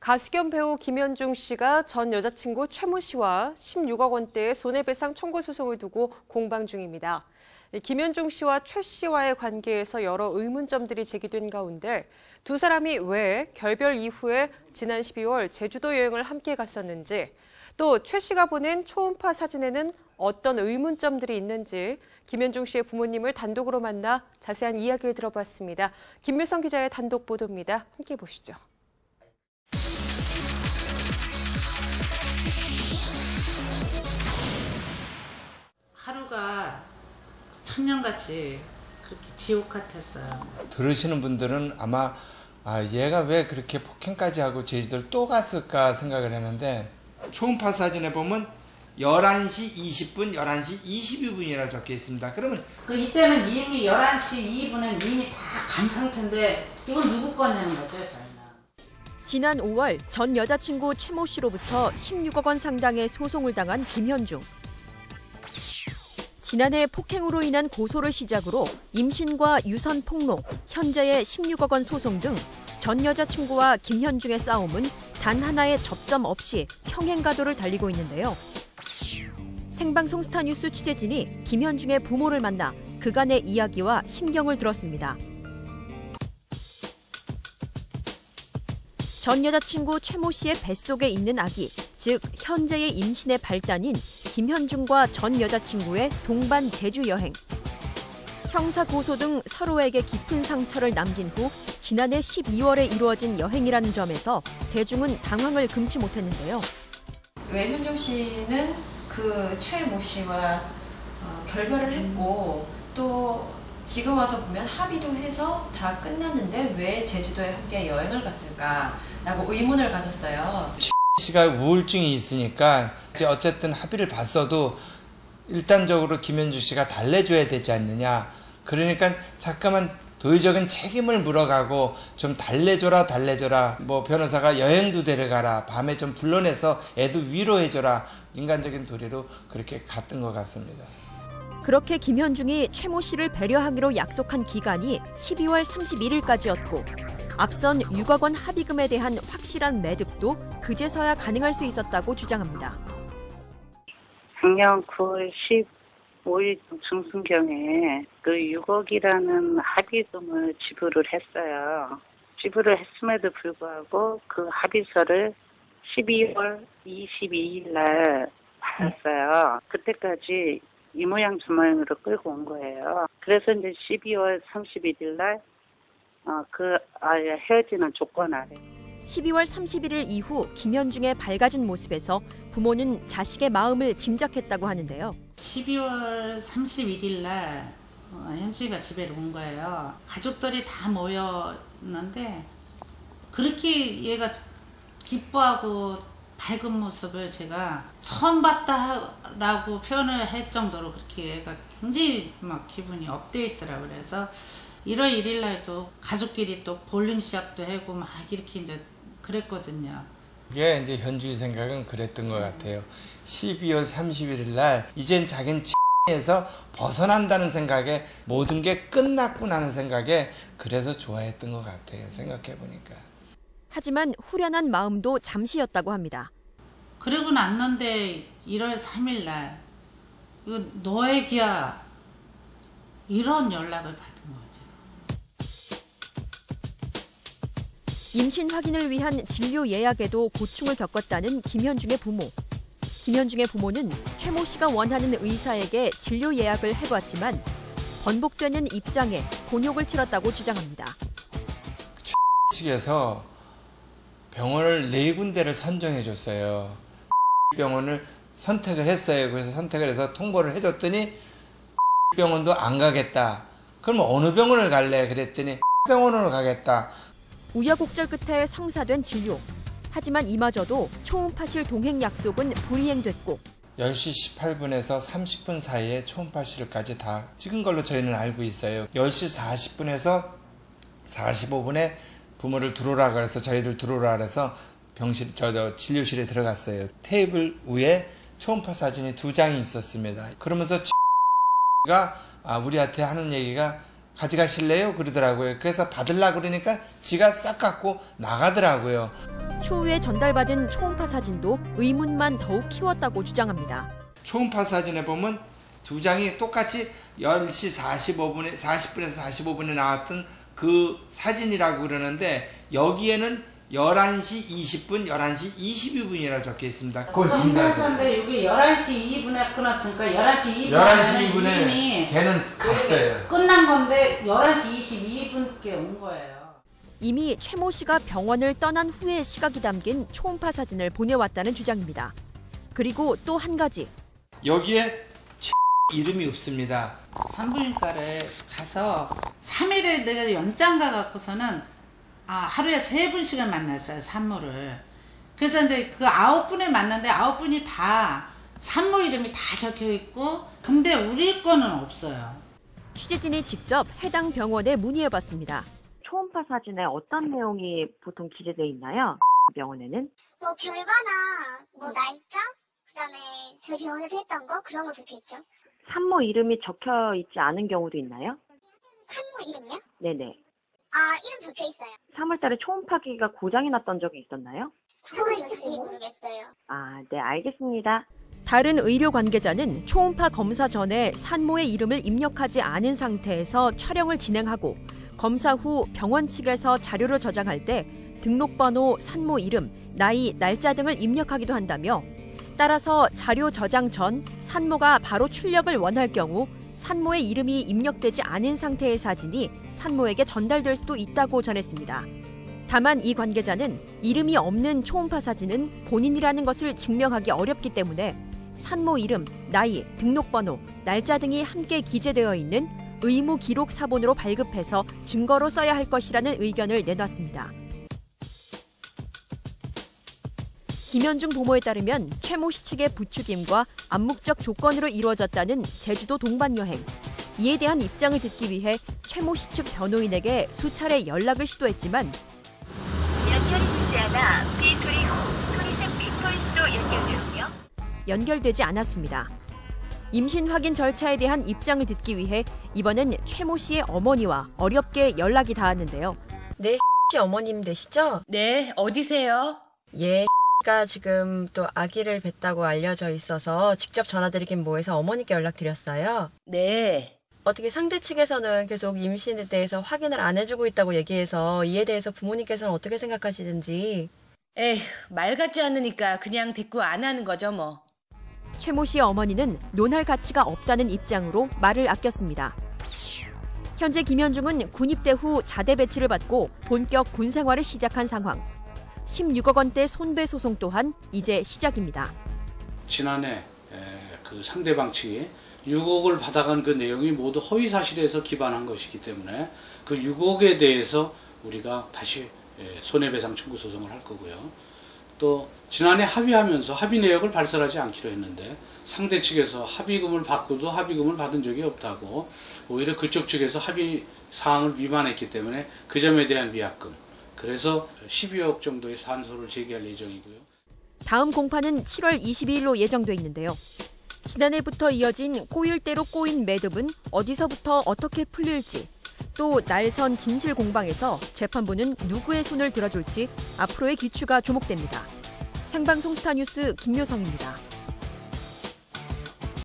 가수 겸 배우 김현중 씨가 전 여자친구 최모 씨와 16억 원대의 손해배상 청구 소송을 두고 공방 중입니다. 김현중 씨와 최 씨와의 관계에서 여러 의문점들이 제기된 가운데 두 사람이 왜 결별 이후에 지난 12월 제주도 여행을 함께 갔었는지, 또 최 씨가 보낸 초음파 사진에는 어떤 의문점들이 있는지 김현중 씨의 부모님을 단독으로 만나 자세한 이야기를 들어봤습니다. 김묘성 기자의 단독 보도입니다. 함께 보시죠. 하루가 천년같이 그렇게 지옥 같았어요. 들으시는 분들은 아마 얘가 왜 그렇게 폭행까지 하고 제주도를 또 갔을까 생각을 했는데, 초음파 사진에 보면 11시 20분, 11시 22분이라고 적혀 있습니다. 그러면 이때는 이미 11시 2분은 이미 다 간 상태인데 이건 누구 거냐는 거죠, 저희는. 지난 5월 전 여자친구 최모 씨로부터 16억 원 상당의 소송을 당한 김현중. 지난해 폭행으로 인한 고소를 시작으로 임신과 유선 폭로, 현재의 16억 원 소송 등 전 여자친구와 김현중의 싸움은 단 하나의 접점 없이 평행 가도를 달리고 있는데요. 생방송 스타뉴스 취재진이 김현중의 부모를 만나 그간의 이야기와 심경을 들었습니다. 전 여자친구 최모 씨의 뱃속에 있는 아기, 즉 현재의 임신의 발단인 김현중과 전 여자친구의 동반 제주 여행. 형사 고소 등 서로에게 깊은 상처를 남긴 후 지난해 12월에 이루어진 여행이라는 점에서 대중은 당황을 금치 못했는데요. 왜 현중 씨는 그 최모 씨와 결별을 했고, 또 지금 와서 보면 합의도 해서 다 끝났는데 왜 제주도에 함께 여행을 갔을까라고 의문을 가졌어요. 씨가 우울증이 있으니까 어쨌든 합의를 봤어도 일단적으로 김현중 씨가 달래줘야 되지 않느냐. 그러니까 잠깐만 도의적인 책임을 물어가고 좀 달래줘라. 뭐 변호사가 여행도 데려가라. 밤에 좀 불러내서 애도 위로해줘라. 인간적인 도리로 그렇게 갔던 것 같습니다. 그렇게 김현중이 최모 씨를 배려하기로 약속한 기간이 12월 31일까지였고 앞선 6억 원 합의금에 대한 확실한 매듭도 그제서야 가능할 수 있었다고 주장합니다. 작년 9월 15일 중순경에 그 6억이라는 합의금을 지불을 했어요. 지불을 했음에도 불구하고 그 합의서를 12월 22일 날 받았어요. 그때까지 이 모양 저 모양으로 끌고 온 거예요. 그래서 이제 12월 31일 날 헤어지는 조건 아래. 12월 31일 이후 김현중의 밝아진 모습에서 부모는 자식의 마음을 짐작했다고 하는데요. 12월 31일 날 현중이가 집에 온 거예요. 가족들이 다 모였는데 그렇게 얘가 기뻐하고 밝은 모습을 제가 처음 봤다라고 표현을 할 정도로 그렇게 얘가 굉장히 막 기분이 업되어 있더라고요. 그래서 1월 1일 날도 가족끼리 또 볼링 시합도 하고 막 이렇게 이제 그랬거든요. 그게 이제 현중이 생각은 그랬던 것 같아요. 12월 31일 날 이젠 자기는 에서 벗어난다는 생각에 모든 게 끝났구나 하는 생각에 그래서 좋아했던 것 같아요. 생각해 보니까. 하지만 후련한 마음도 잠시였다고 합니다. 그리고 났는데 1월 3일 날 이거 너의 기야 이런 연락을 받은 거죠. 임신 확인을 위한 진료 예약에도 고충을 겪었다는 김현중의 부모. 김현중의 부모는 최모 씨가 원하는 의사에게 진료 예약을 해봤지만 번복되는 입장에 곤욕을 치렀다고 주장합니다. 측에서 병원을 4군데를 선정해 줬어요. 병원을 선택을 했어요. 그래서 선택을 해서 통보를 해줬더니 병원도 안 가겠다. 그럼 어느 병원을 갈래? 그랬더니 병원으로 가겠다. 우여곡절 끝에 성사된 진료. 하지만 이마저도 초음파실 동행 약속은 불이행됐고 10시 18분에서 30분 사이에 초음파실까지 다 찍은 걸로 저희는 알고 있어요. 10시 40분에서 45분에 부모를 들어오라 그래서 저희들 들어오라 그래서 진료실에 들어갔어요. 테이블 위에 초음파 사진이 2장이 있었습니다. 그러면서 가 우리한테 하는 얘기가 가져가실래요? 그러더라고요. 그래서 받으려고 그러니까 지가 싹 갖고 나가더라고요. 추후에 전달받은 초음파 사진도 의문만 더욱 키웠다고 주장합니다. 초음파 사진에 보면 두 장이 똑같이 10시 40분에서 45분에 나왔던 그 사진이라고 그러는데 여기에는 11시 20분, 11시 22분이라고 적혀 있습니다. 검사인데 여기 11시 2분에 끊었으니까 11시 2분에 걔는 갔어요. 끝난 건데 11시 22분께 온 거예요. 이미 최 모 씨가 병원을 떠난 후의 시각이 담긴 초음파 사진을 보내왔다는 주장입니다. 그리고 또 한 가지. 여기에 이름이 없습니다. 산부인과를 가서 3일에 내가 연장 가갖고서는 하루에 3분씩을 만났어요, 산모를. 그래서 이제 그 9분에 만났는데 9분이 다 산모 이름이 다 적혀 있고, 근데 우리 거는 없어요. 취재진이 직접 해당 병원에 문의해봤습니다. 초음파 사진에 어떤 내용이 보통 기재되어 있나요? 병원에는? 뭐 결과나 날짜, 그다음에 저희 병원에서 했던 거 그런 거 적혀있죠. 산모 이름이 적혀 있지 않은 경우도 있나요? 산모 이름이요? 네네. 이름 적혀있어요. 3월달에 초음파기가 고장이 났던 적이 있었나요? 그걸 자세히 모르겠어요. 네, 알겠습니다. 다른 의료 관계자는 초음파 검사 전에 산모의 이름을 입력하지 않은 상태에서 촬영을 진행하고 검사 후 병원 측에서 자료를 저장할 때 등록번호, 산모 이름, 나이, 날짜 등을 입력하기도 한다며 따라서 자료 저장 전 산모가 바로 출력을 원할 경우 산모의 이름이 입력되지 않은 상태의 사진이 산모에게 전달될 수도 있다고 전했습니다. 다만 이 관계자는 이름이 없는 초음파 사진은 본인이라는 것을 증명하기 어렵기 때문에 산모 이름, 나이, 등록번호, 날짜 등이 함께 기재되어 있는 의무 기록 사본으로 발급해서 증거로 써야 할 것이라는 의견을 내놨습니다. 김현중 부모에 따르면 최 모 씨 측의 부추김과 암묵적 조건으로 이루어졌다는 제주도 동반여행. 이에 대한 입장을 듣기 위해 최 모 씨 측 변호인에게 수차례 연락을 시도했지만 연결이 되지 않아 비 소리 후 소리색 빅보이스로 연결되며 연결되지 않았습니다. 임신 확인 절차에 대한 입장을 듣기 위해 이번엔 최 모 씨의 어머니와 어렵게 연락이 닿았는데요. 네, 씨 어머님 되시죠? 네, 어디세요? 예, 가 지금 또 아기를 뵀다고 알려져 있어서 직접 전화드리긴 뭐해서 어머니께 연락드렸어요. 네. 어떻게 상대 측에서는 계속 임신에 대해서 확인을 안 해주고 있다고 얘기해서 이에 대해서 부모님께서는 어떻게 생각하시는지. 에휴, 말 같지 않으니까 그냥 대꾸 안 하는 거죠 뭐. 최 모 씨의 어머니는 논할 가치가 없다는 입장으로 말을 아꼈습니다. 현재 김현중은 군입대 후 자대 배치를 받고 본격 군 생활을 시작한 상황. 16억 원대 손배 소송 또한 이제 시작입니다. 지난해 그 상대방 측이 6억을 받아간 그 내용이 모두 허위 사실에서 기반한 것이기 때문에 그 6억에 대해서 우리가 다시 손해배상 청구 소송을 할 거고요. 또 지난해 합의하면서 합의 내역을 발설하지 않기로 했는데 상대 측에서 합의금을 받고도 합의금을 받은 적이 없다고 오히려 그쪽 측에서 합의 사항을 위반했기 때문에 그 점에 대한 위약금, 그래서 12억 정도의 산소를 제기할 예정이고요. 다음 공판은 7월 22일로 예정돼 있는데요. 지난해부터 이어진 꼬일대로 꼬인 매듭은 어디서부터 어떻게 풀릴지, 또 날선 진실 공방에서 재판부는 누구의 손을 들어줄지 앞으로의 귀추가 주목됩니다. 생방송 스타뉴스 김묘성입니다.